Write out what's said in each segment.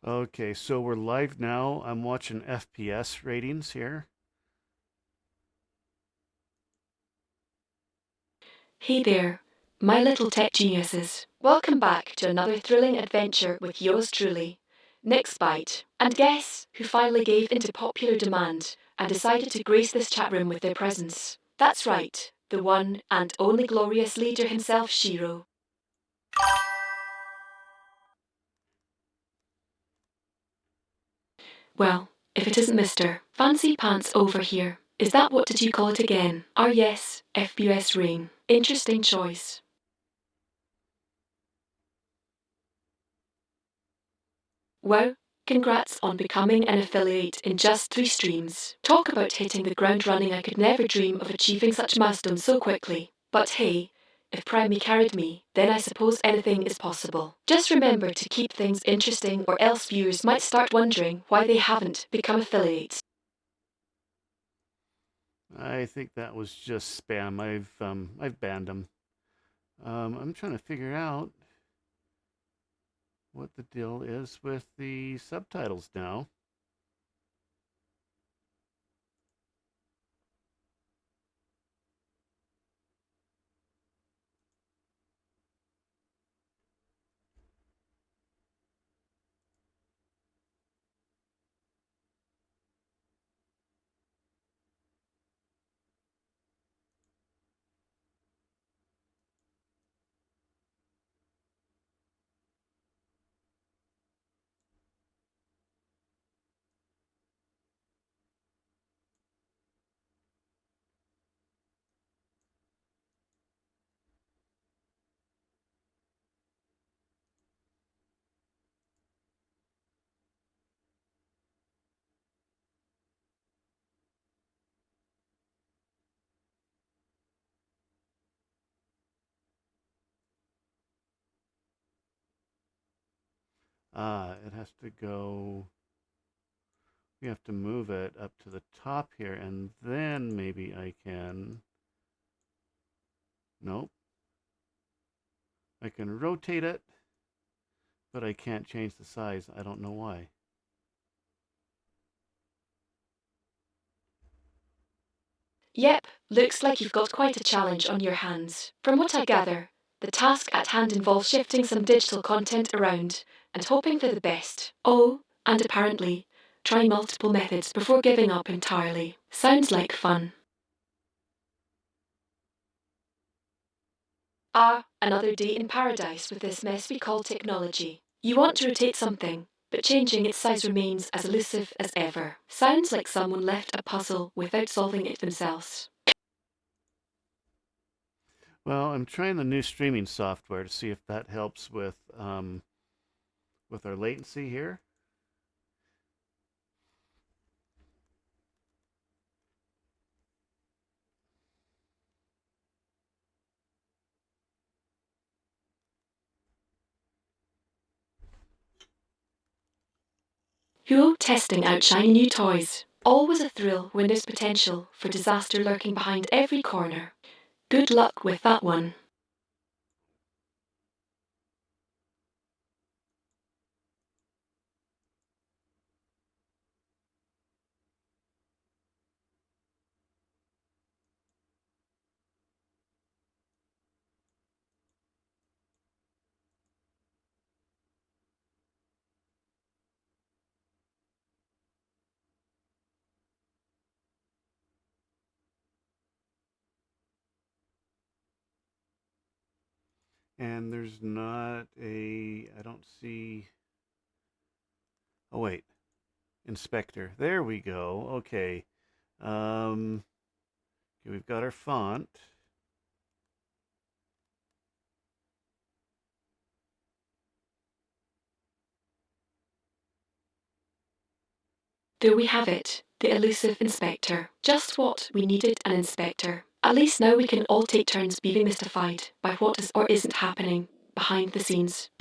Okay, so we're live now. I'm watching FPS ratings here. Hey there, my little tech geniuses. Welcome back to another thrilling adventure with yours truly, Nick's Bite. And guess who finally gave into popular demand and decided to grace this chat room with their presence? That's right, the one and only glorious leader himself, Shiro. Well, if it isn't Mr. Fancy Pants over here. Is that what did you call it again? Yes, FPS Rain. Interesting choice. Wow, congrats on becoming an affiliate in just 3 streams. Talk about hitting the ground running. I could never dream of achieving such milestones so quickly. But hey, if Primey carried me, then I suppose anything is possible. Just remember to keep things interesting or else viewers might start wondering why they haven't become affiliates. I think that was just spam. I've banned them. I'm trying to figure out what the deal is with the subtitles now. It has to go. We have to move it up to the top here, and then maybe I can. Nope. I can rotate it, but I can't change the size. I don't know why. Yep, looks like you've got quite a challenge on your hands. From what I gather, the task at hand involves shifting some digital content around and hoping for the best. Oh, and apparently, trying multiple methods before giving up entirely. Sounds like fun. Another day in paradise with this mess we call technology. You want to rotate something, but changing its size remains as elusive as ever. Sounds like someone left a puzzle without solving it themselves. Well, I'm trying the new streaming software to see if that helps with our latency here. Who testing out shiny new toys? Always a thrill when there's potential for disaster lurking behind every corner. Good luck with that one. And there's not a, I don't see, oh wait, inspector. There we go. Okay. Um, okay, we've got our font. There we have it, the elusive inspector. Just what we needed an inspector. At least now we can all take turns being mystified by what is or isn't happening behind the scenes.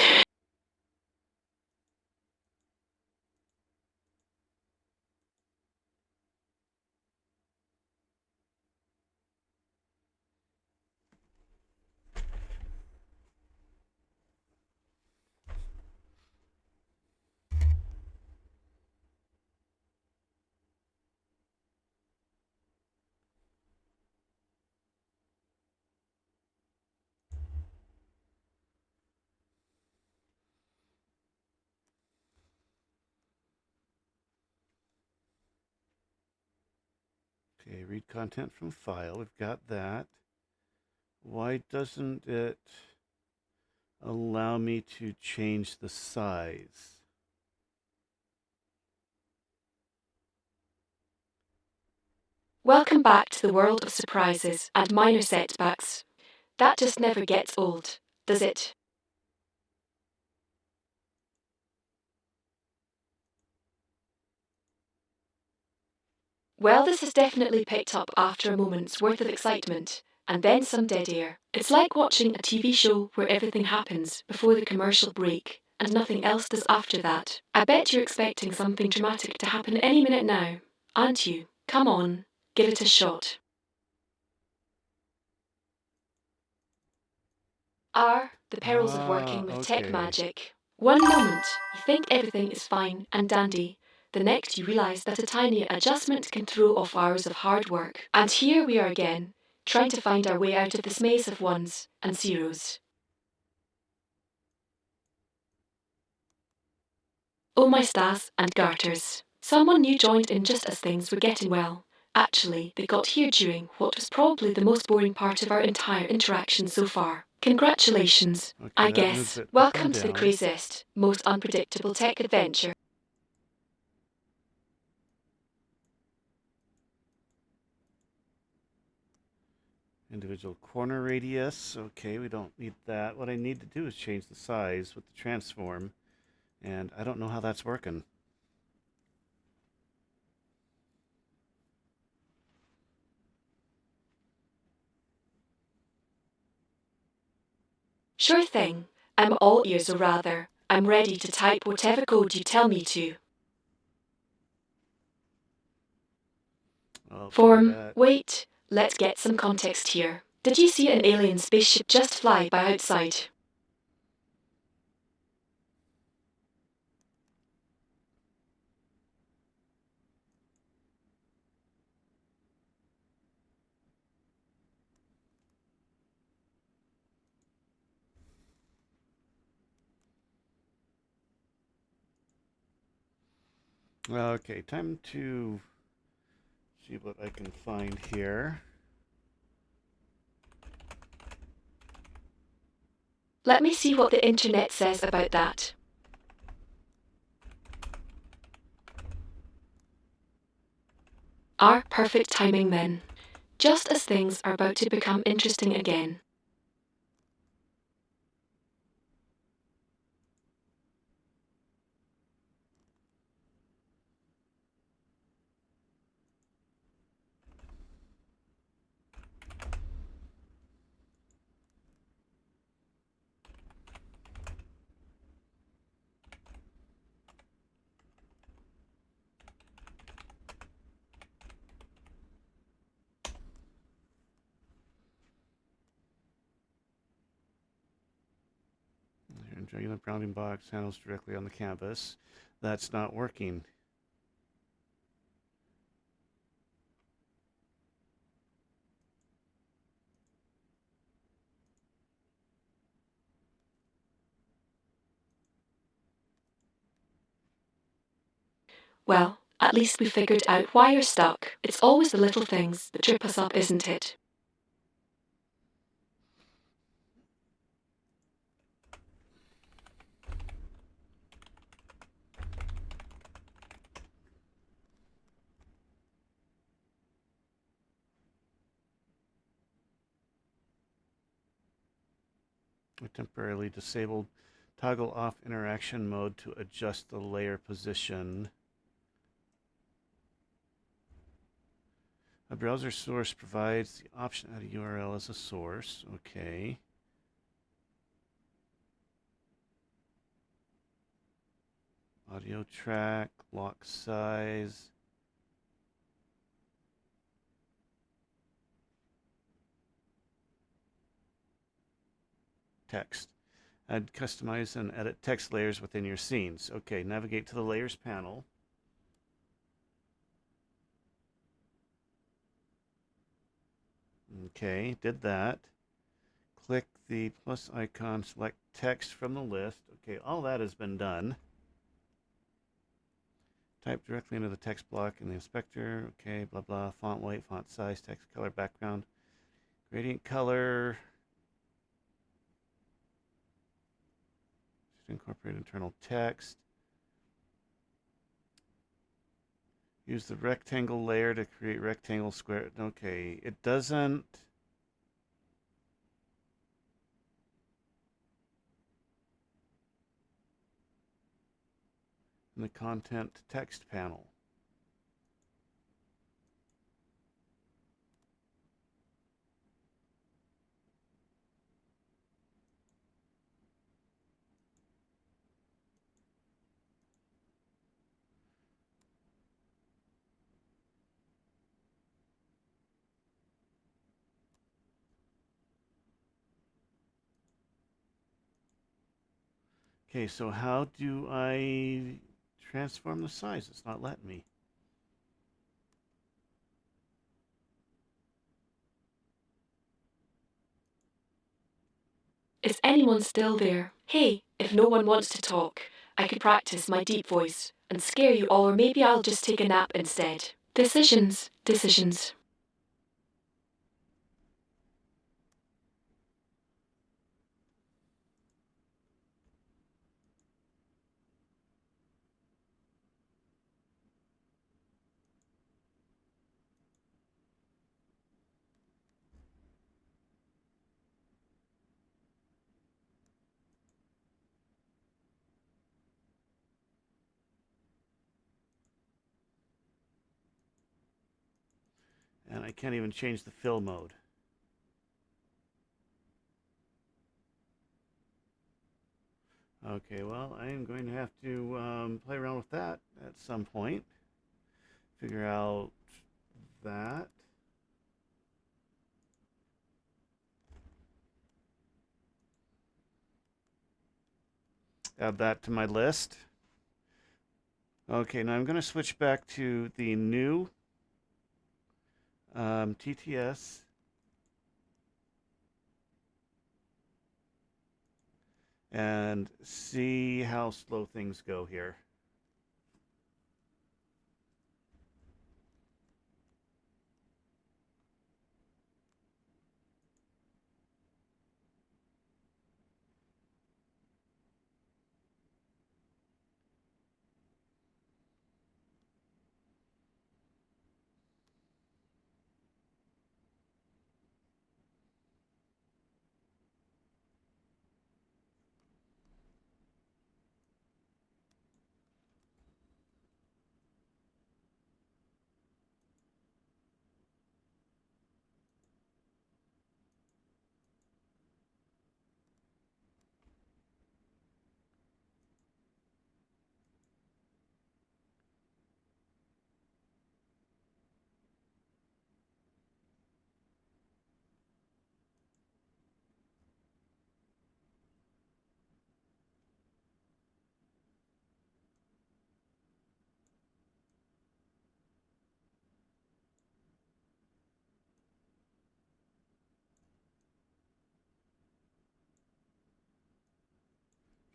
Okay, read content from file. We've got that. Why doesn't it allow me to change the size? Welcome back to the world of surprises and minor setbacks. That just never gets old, does it? Well, this has definitely picked up after a moment's worth of excitement, and then some dead air. It's like watching a TV show where everything happens before the commercial break and nothing else does after that. I bet you're expecting something dramatic to happen any minute now, aren't you? Come on, give it a shot. The perils of working with tech Okay. magic. One moment, you think everything is fine and dandy. The next, you realise that a tiny adjustment can throw off hours of hard work. And here we are again, trying to find our way out of this maze of ones and zeros. Oh my stas and garters. Someone new joined in just as things were getting well. Actually, they got here during what was probably the most boring part of our entire interaction so far. Congratulations, Okay, I that moves guess. it up Welcome and to the down. craziest, most unpredictable tech adventure. Individual corner radius. Okay, we don't need that. What I need to do is change the size with the transform. And I don't know how that's working. Sure thing. I'm all ears, or rather, I'm ready to type whatever code you tell me to. Okay, that. Wait, let's get some context here. Did you see an alien spaceship just fly by outside? Okay, time to see what I can find here. Let me see what the internet says about that. Perfect timing then. Just as things are about to become interesting again. Dragging the bounding box handles directly on the canvas. That's not working. Well, at least we figured out why you're stuck. It's always the little things that trip us up, isn't it? I temporarily disabled toggle off interaction mode to adjust the layer position. A browser source provides the option to add a URL as a source. Okay. Audio track, lock size. Text. Add, customize, and edit text layers within your scenes. Okay, navigate to the layers panel. Okay, did that. Click the plus icon, select text from the list. Okay, all that has been done. Type directly into the text block in the inspector. Okay, blah, blah. Font weight, font size, text color, background. Gradient color. Just incorporate internal text. Use the rectangle layer to create rectangle square. Okay, it doesn't. In the content text panel. Okay, so how do I transform the size? It's not letting me. Is anyone still there? Hey, if no one wants to talk, I could practice my deep voice and scare you all, or maybe I'll just take a nap instead. Decisions, decisions. And I can't even change the fill mode. Okay, well, I am going to have to play around with that at some point. Figure out that. Add that to my list. Okay, now I'm going to switch back to the new TTS. And see how slow things go here.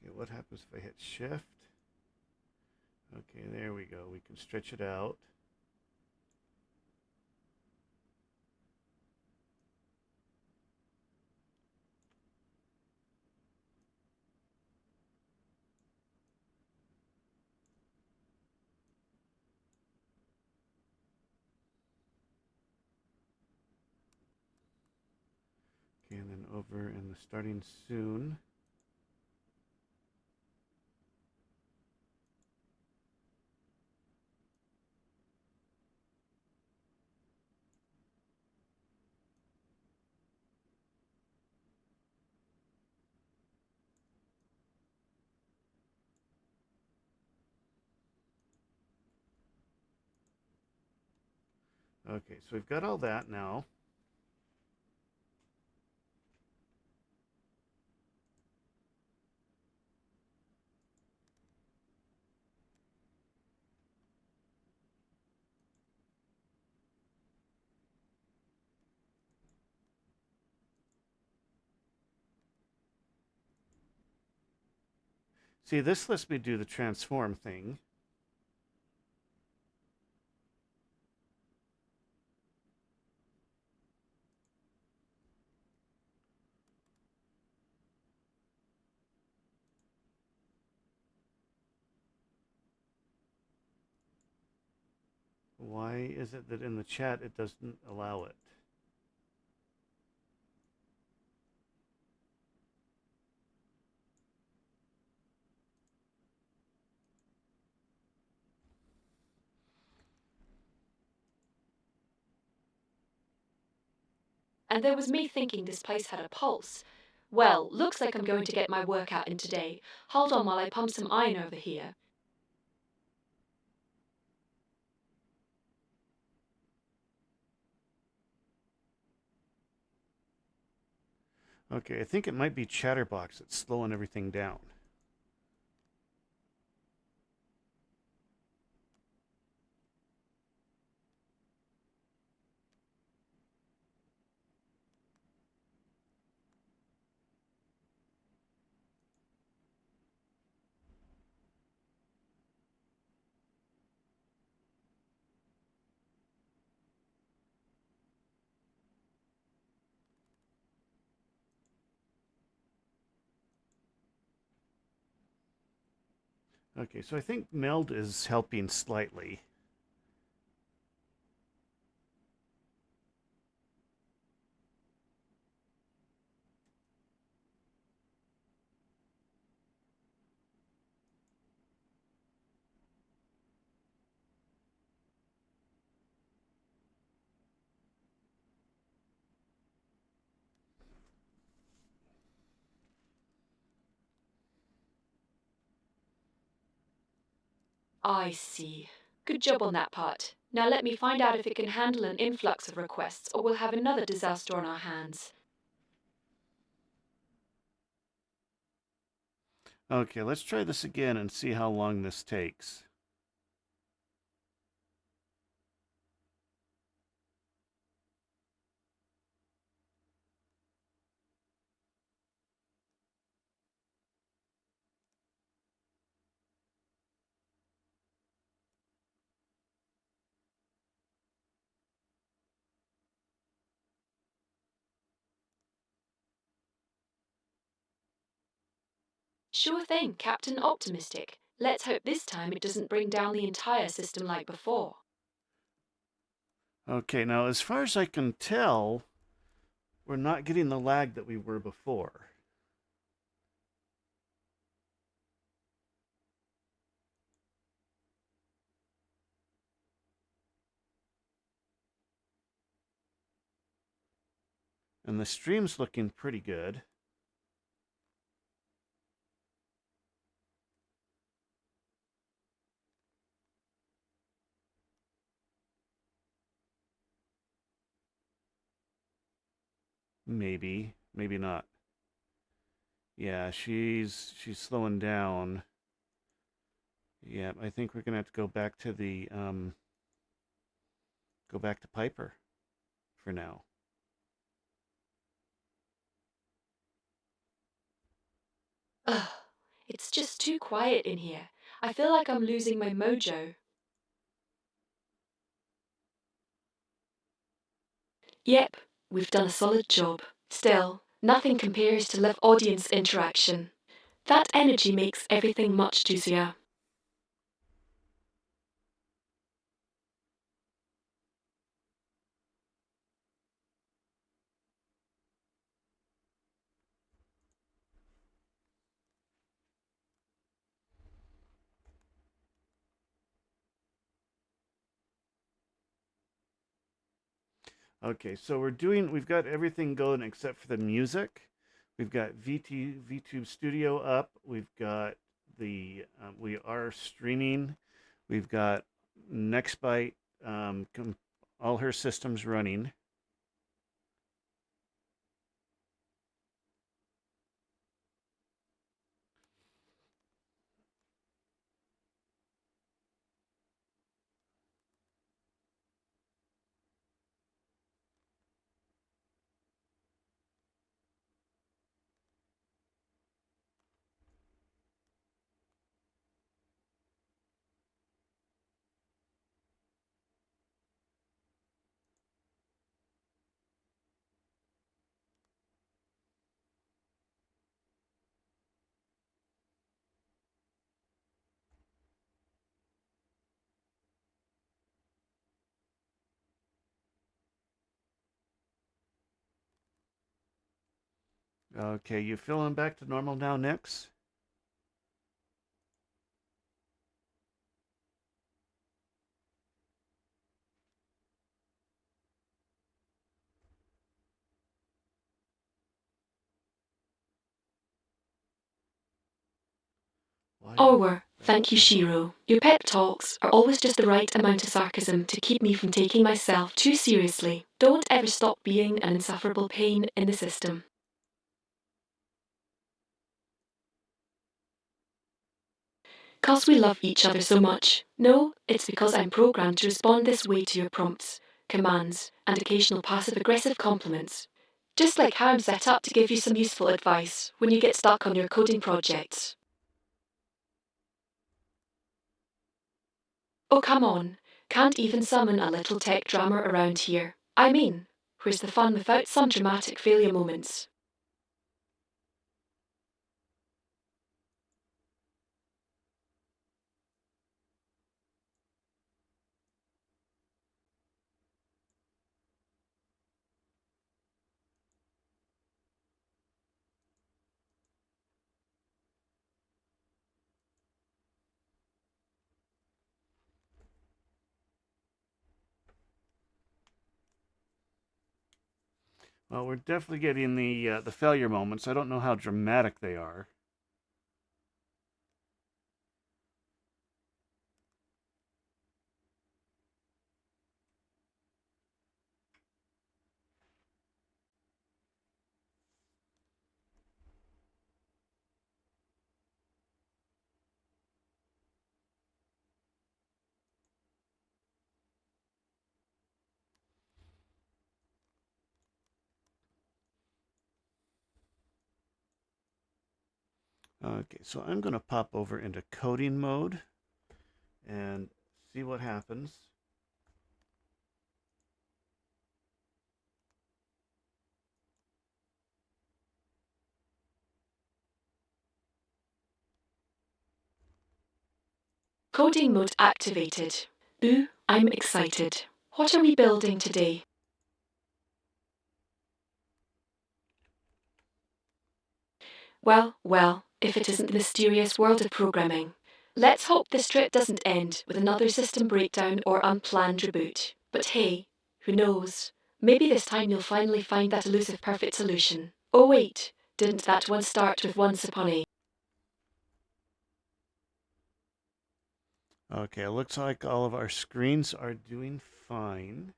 Okay, what happens if I hit shift? Okay, there we go. We can stretch it out. Okay, and then over in the starting soon. Okay, so we've got all that now. See, this lets me do the transform thing. Why is it that in the chat it doesn't allow it? And there was me thinking this place had a pulse. Well, looks like I'm going to get my workout in today. Hold on while I pump some iron over here. Okay, I think it might be Chatterbox that's slowing everything down. Okay, so I think Meld is helping slightly. I see. Good job on that part. Now let me find out if it can handle an influx of requests, or we'll have another disaster on our hands. Okay, let's try this again and see how long this takes. Sure thing, Captain Optimistic. Let's hope this time it doesn't bring down the entire system like before. Okay, now as far as I can tell, we're not getting the lag that we were before. And the stream's looking pretty good. Maybe, maybe not. Yeah, she's slowing down. Yeah, I think we're gonna have to go back to the go back to Piper for now. Ugh, it's just too quiet in here. I feel like I'm losing my mojo. Yep, we've done a solid job. Still, nothing compares to live audience interaction. That energy makes everything much juicier. Okay, so we've got everything going except for the music. We've got VTube Studio up. We've got we are streaming. We've got Nextbyte, all her systems running. Okay, you feeling back to normal now, Nix? Why Orwer, thank you, Shiro. Your pep talks are always just the right amount of sarcasm to keep me from taking myself too seriously. Don't ever stop being an insufferable pain in the system. 'Cause we love each other so much. No, it's because I'm programmed to respond this way to your prompts, commands, and occasional passive aggressive compliments. Just like how I'm set up to give you some useful advice when you get stuck on your coding projects. Oh, come on. Can't even summon a little tech drama around here. I mean, where's the fun without some dramatic failure moments? Well, we're definitely getting the failure moments. I don't know how dramatic they are. Okay, so I'm going to pop over into coding mode and see what happens. Coding mode activated. Ooh, I'm excited. What are we building today? Well, if it isn't the mysterious world of programming. Let's hope this trip doesn't end with another system breakdown or unplanned reboot. But hey, who knows? Maybe this time you'll finally find that elusive perfect solution. Oh wait, didn't that one start with once upon a... Okay, it looks like all of our screens are doing fine.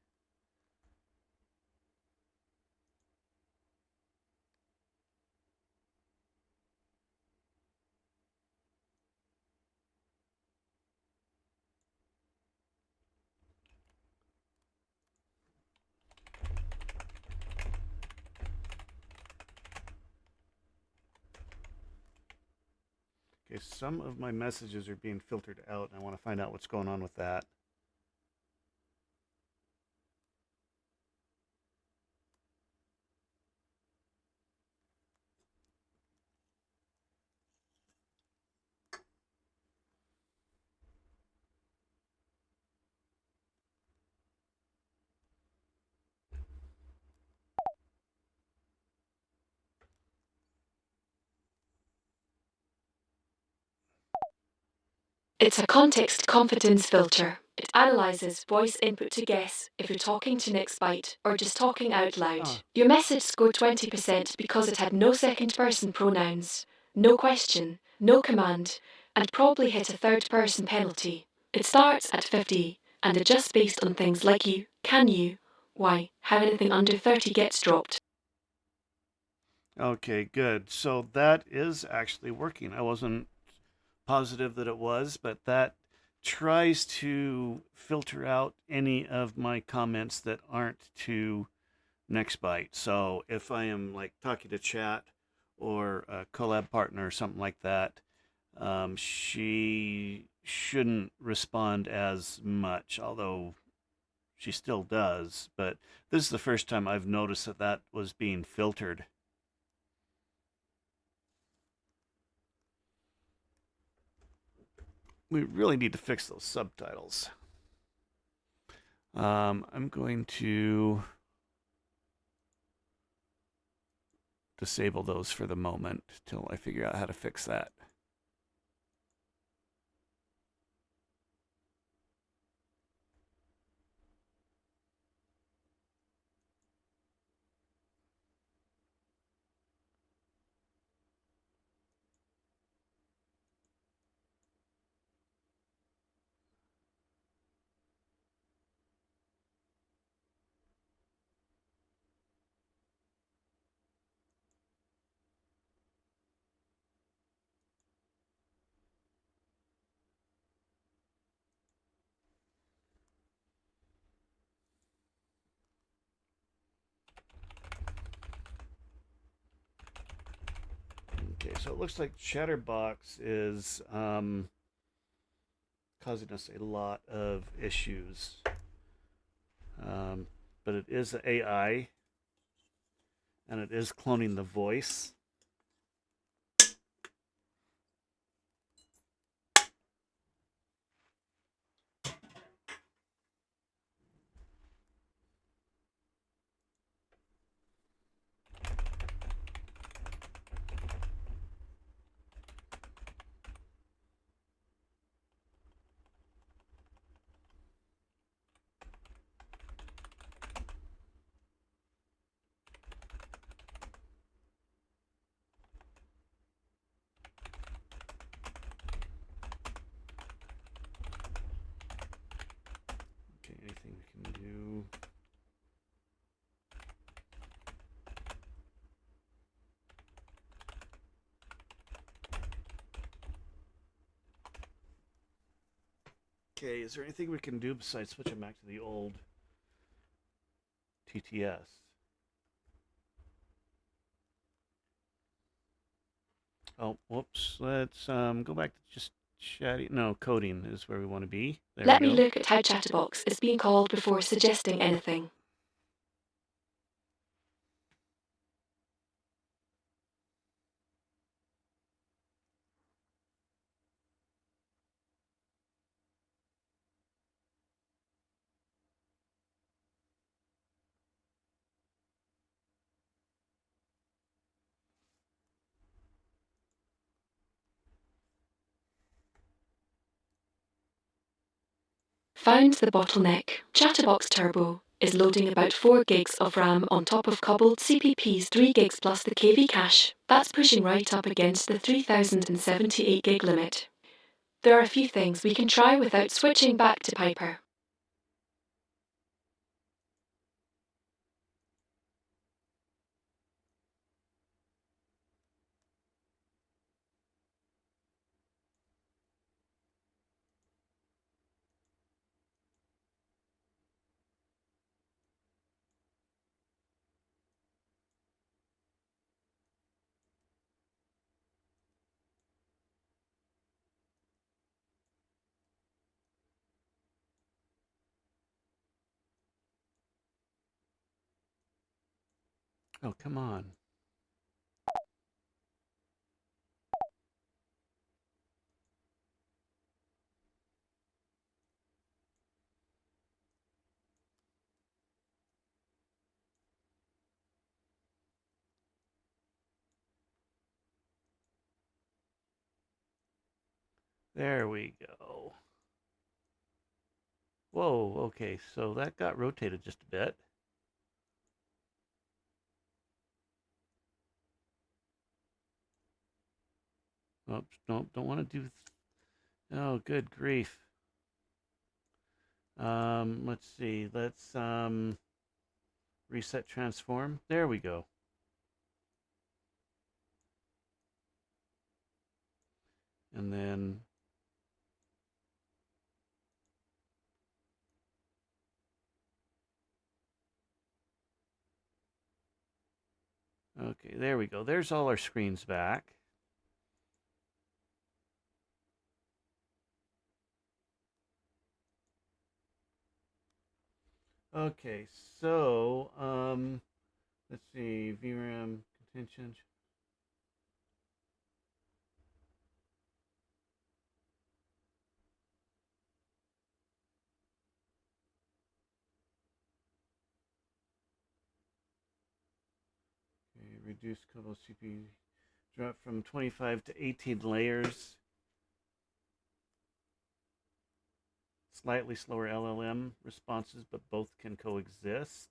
Okay, some of my messages are being filtered out, and I want to find out what's going on with that. It's a context confidence filter. It analyzes voice input to guess if you're talking to Nextbyte or just talking out loud. Ah, Your message scored 20% because it had no second person pronouns, no question, no command, and probably hit a third person penalty. It starts at 50 and adjusts based on things like you, can you, why, how anything under 30 gets dropped. okay, good. So that is actually working. I wasn't positive that it was, but that tries to filter out any of my comments that aren't to Nextbyte. So if I am like talking to chat or a collab partner or something like that, she shouldn't respond as much, although she still does. But this is the first time I've noticed that that was being filtered. We really need to fix those subtitles. I'm going to disable those for the moment till I figure out how to fix that. Okay, so it looks like Chatterbox is causing us a lot of issues. But it is an AI, and it is cloning the voice. Okay, anything we can do? Okay, is there anything we can do besides switch them back to the old TTS? Oh, whoops. Let's go back to just chatting. No, coding is where we want to be. There Let we me go. look at how Chatterbox is being called before suggesting anything. Found the bottleneck. Chatterbox Turbo is loading about 4 gigs of RAM on top of cobbled CPP's 3 gigs plus the KV cache. That's pushing right up against the 3078 gig limit. There are a few things we can try without switching back to Piper. Oh, come on. There we go. Whoa, okay, so that got rotated just a bit. Oops, nope, don't want to do. Oh, good grief. Let's see. Let's reset transform. There we go. And then okay, there we go. There's all our screens back. Okay, so let's see, VRAM contention. Okay, reduce Kobo CPU. Drop from 25 to 18 layers. Slightly slower LLM responses, but both can coexist.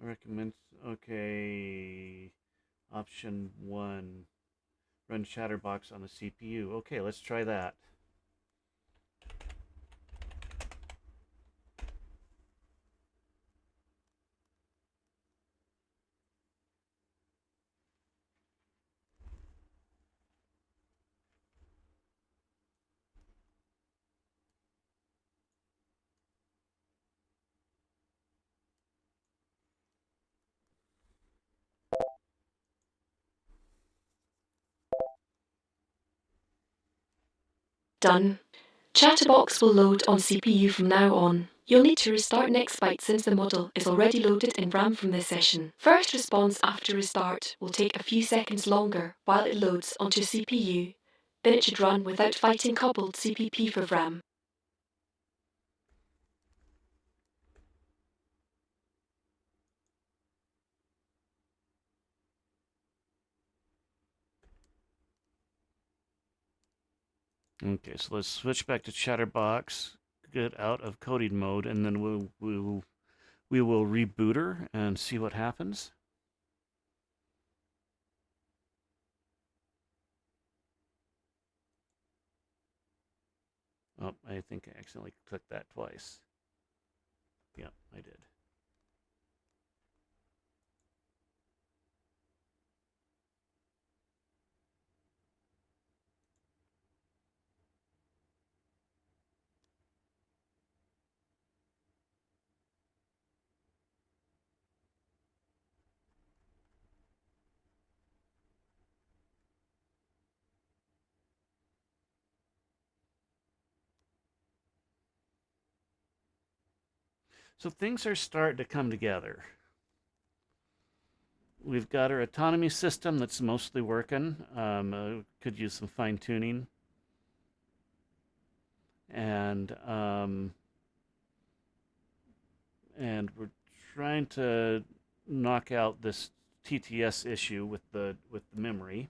I recommend, okay, option 1, run Chatterbox on the CPU. Okay, let's try that. Done. Chatterbox will load on CPU from now on. You'll need to restart NextByte since the model is already loaded in RAM from this session. First response after restart will take a few seconds longer while it loads onto CPU. Then it should run without fighting coupled CPP for RAM. Okay, so let's switch back to Chatterbox, get out of coding mode, and then we will reboot her and see what happens. Oh, I think I accidentally clicked that twice. Yeah, I did. So things are starting to come together. We've got our autonomy system that's mostly working. Could use some fine tuning. And we're trying to knock out this TTS issue with the memory.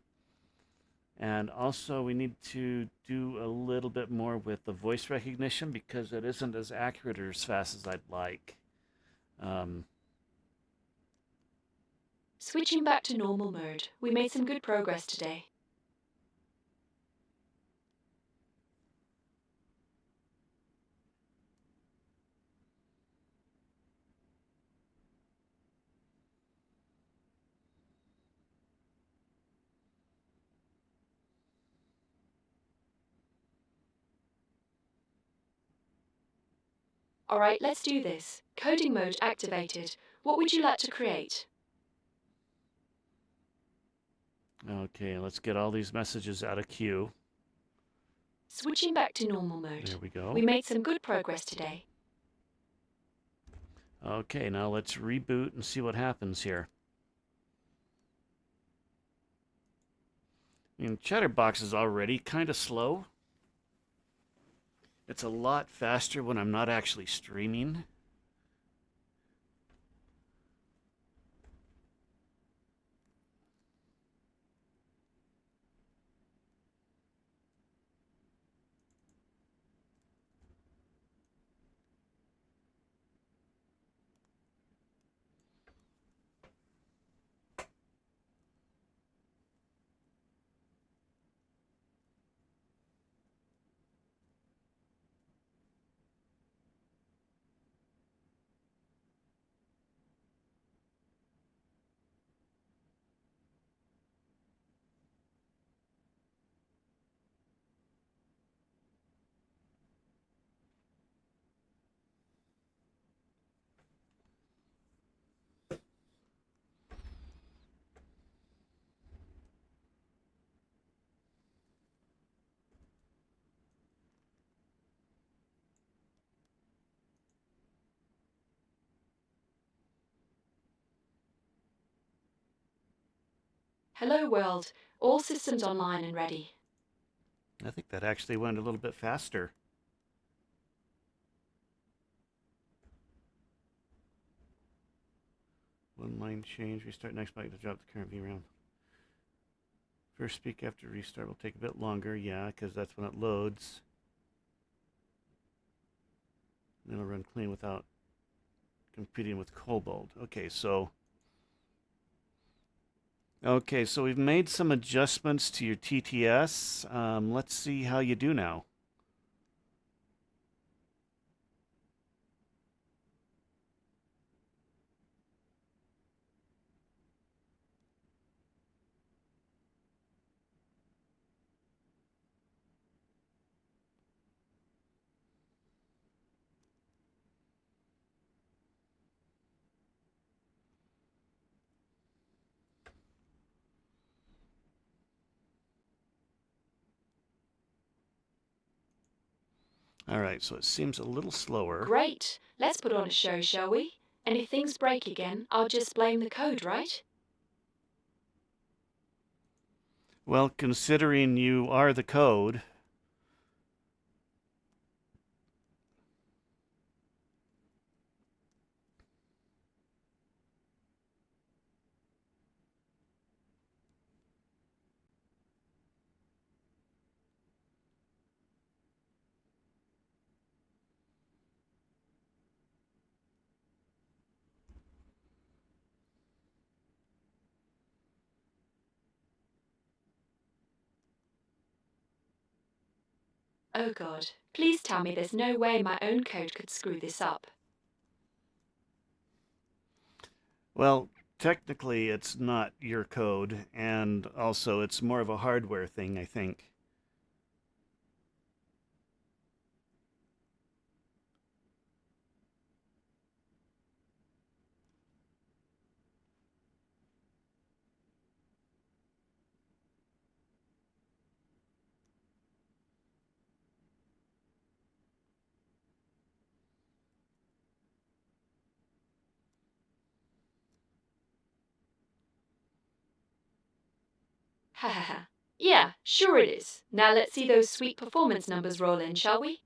And also we need to do a little bit more with the voice recognition because it isn't as accurate or as fast as I'd like. Switching back to normal mode, we made some good progress today. Alright, let's do this. Coding mode activated. What would you like to create? Okay, let's get all these messages out of queue. Switching back to normal mode. There we go. We made some good progress today. Okay, now let's reboot and see what happens here. I mean, Chatterbox is already kind of slow. It's a lot faster when I'm not actually streaming. Hello world, all systems online and ready. I think that actually went a little bit faster. One line change. Restart next byte to drop the current VRAM. First speak after restart will take a bit longer. Yeah, because that's when it loads. And it'll run clean without competing with Cobalt. Okay, so we've made some adjustments to your TTS. Let's see how you do now. All right, so it seems a little slower. Great. Let's put on a show, shall we? And if things break again, I'll just blame the code, right? Well, considering you are the code, Oh God. Please tell me there's no way my own code could screw this up. well, technically it's not your code, and also it's more of a hardware thing, I think. Ha ha ha. Yeah, sure it is. Now let's see those sweet performance numbers roll in, shall we?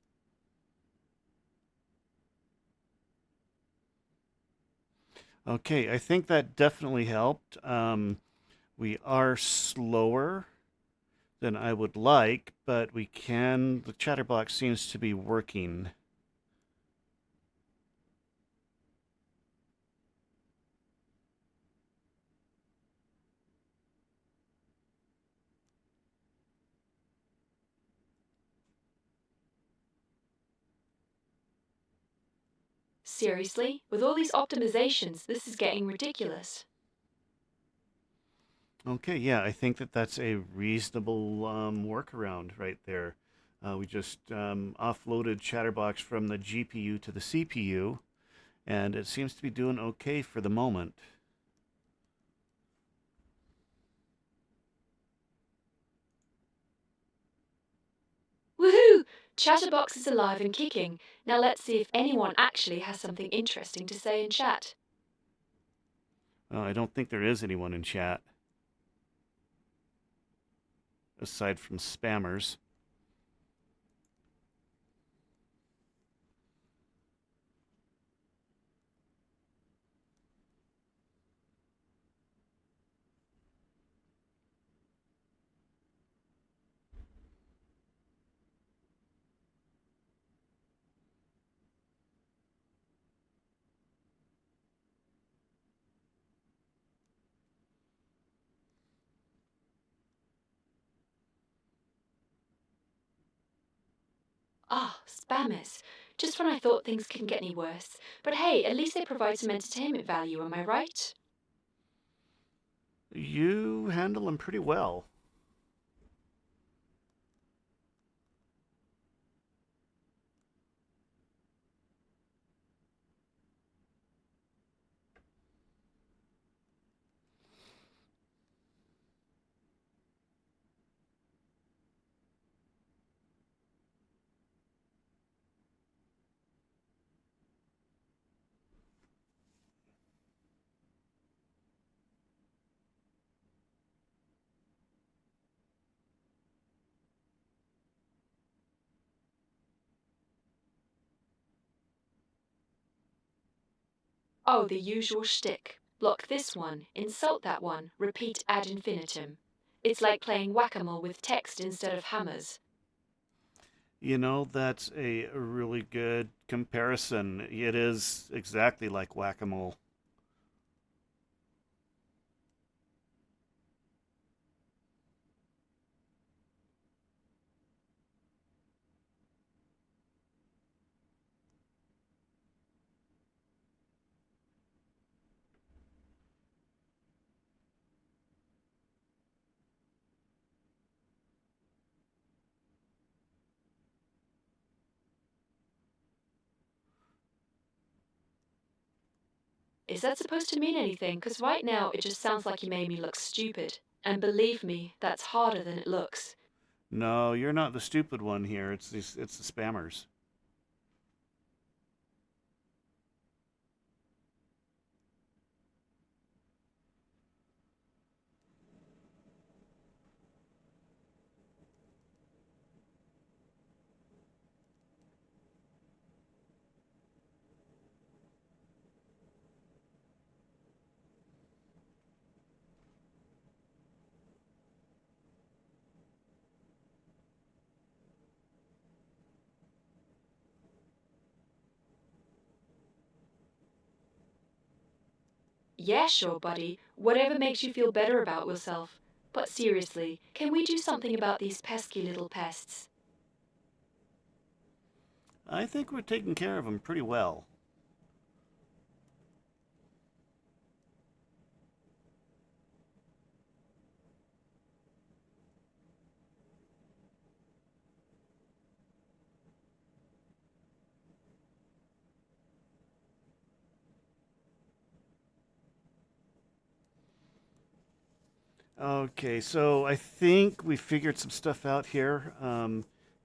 Okay, I think that definitely helped. We are slower than I would like, but the chatterbox seems to be working. Seriously? With all these optimizations, this is getting ridiculous. Okay, yeah, I think that's a reasonable workaround right there. We just offloaded Chatterbox from the GPU to the CPU, and it seems to be doing okay for the moment. Woohoo! Chatterbox is alive and kicking. Now let's see if anyone actually has something interesting to say in chat. I don't think there is anyone in chat, aside from spammers. Ah, spammers. Just when I thought things couldn't get any worse. But hey, at least they provide some entertainment value, am I right? You handle them pretty well. Oh, the usual shtick. Block this one, insult that one, repeat ad infinitum. It's like playing whack-a-mole with text instead of hammers. That's a really good comparison. It is exactly like whack-a-mole. Is that supposed to mean anything? Because right now it just sounds like you made me look stupid. And believe me, that's harder than it looks. No, you're not the stupid one here. It's the spammers. Yeah, sure, buddy. Whatever makes you feel better about yourself. But seriously, can we do something about these pesky little pests? I think we're taking care of them pretty well. Okay, so I think we figured some stuff out here.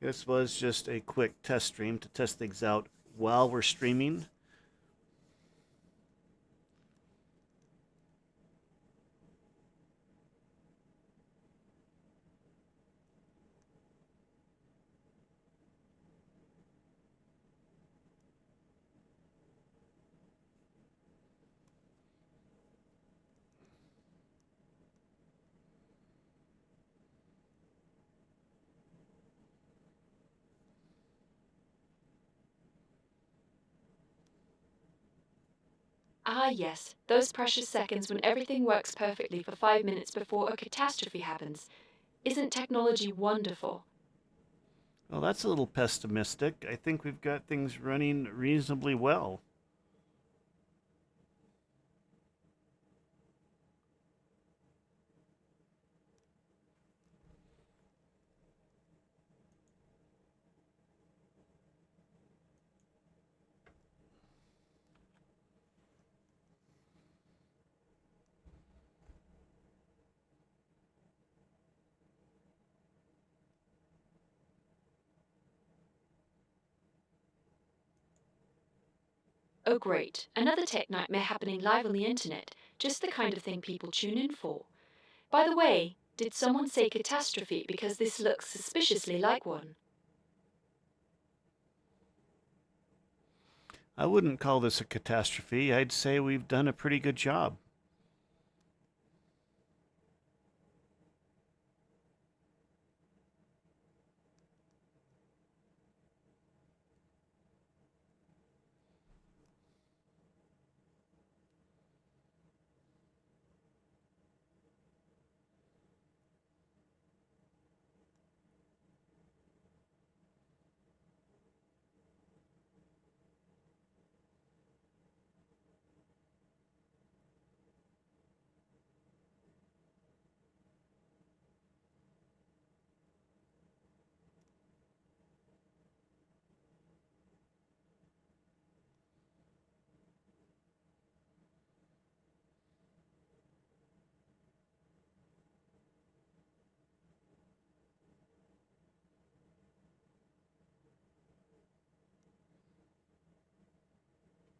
This was just a quick test stream to test things out while we're streaming. Ah, yes, those precious seconds when everything works perfectly for 5 minutes before a catastrophe happens. Isn't technology wonderful? Well, that's a little pessimistic. I think we've got things running reasonably well. Oh, great. Another tech nightmare happening live on the internet. Just the kind of thing people tune in for. By the way, did someone say catastrophe because this looks suspiciously like one? I wouldn't call this a catastrophe. I'd say we've done a pretty good job.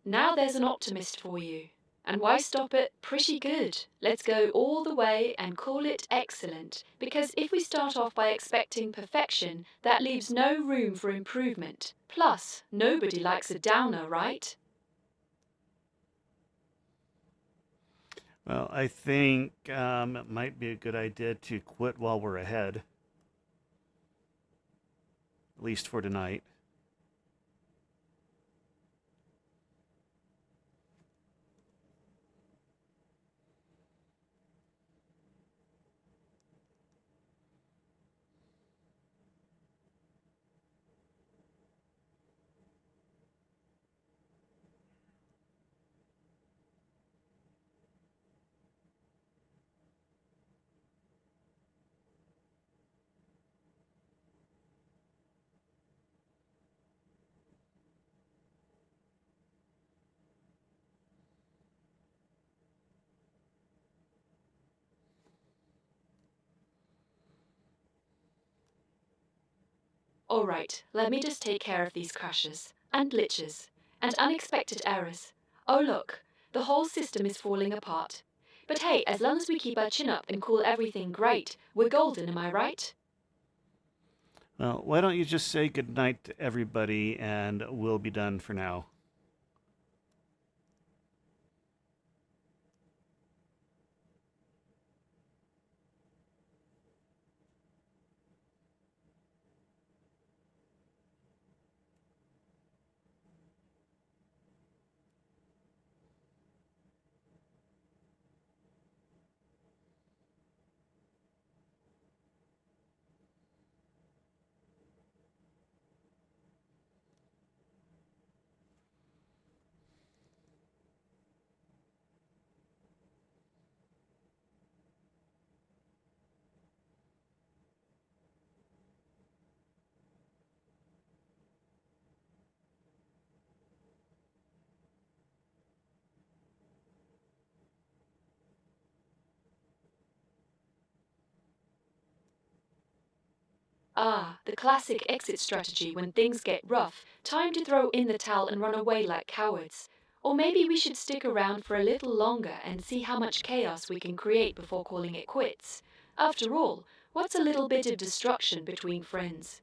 Now there's an optimist for you. And why stop at pretty good? Let's go all the way and call it excellent. Because if we start off by expecting perfection, that leaves no room for improvement. Plus, nobody likes a downer, right? Well, I think it might be a good idea to quit while we're ahead, at least for tonight. All right, let me just take care of these crashes, and glitches, and unexpected errors. Oh, look, the whole system is falling apart. But hey, as long as we keep our chin up and call everything great, we're golden, am I right? Well, why don't you just say goodnight to everybody and we'll be done for now? Ah, the classic exit strategy when things get rough. Time to throw in the towel and run away like cowards. Or maybe we should stick around for a little longer and see how much chaos we can create before calling it quits. After all, what's a little bit of destruction between friends?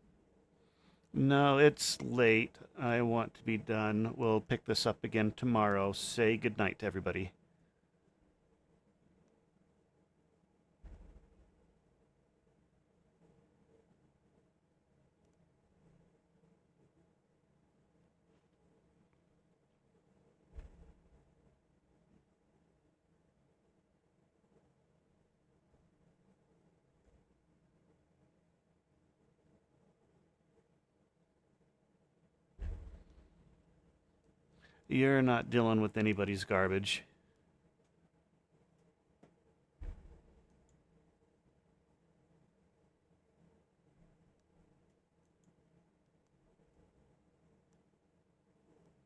No, it's late. I want to be done. We'll pick this up again tomorrow. Say goodnight to everybody. You're not dealing with anybody's garbage.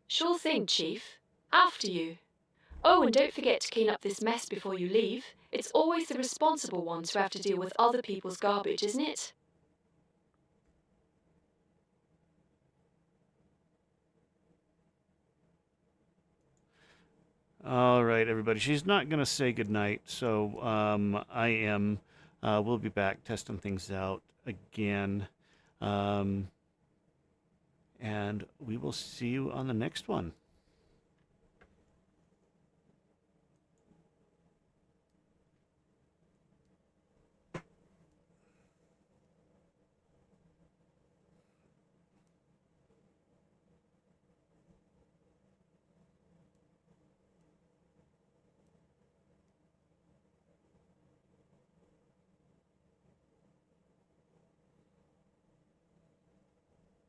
Sure thing, Chief. After you. Oh, and don't forget to clean up this mess before you leave. It's always the responsible ones who have to deal with other people's garbage, isn't it? All right, everybody. She's not going to say goodnight, so I am. We'll be back testing things out again. Um, and we will see you on the next one.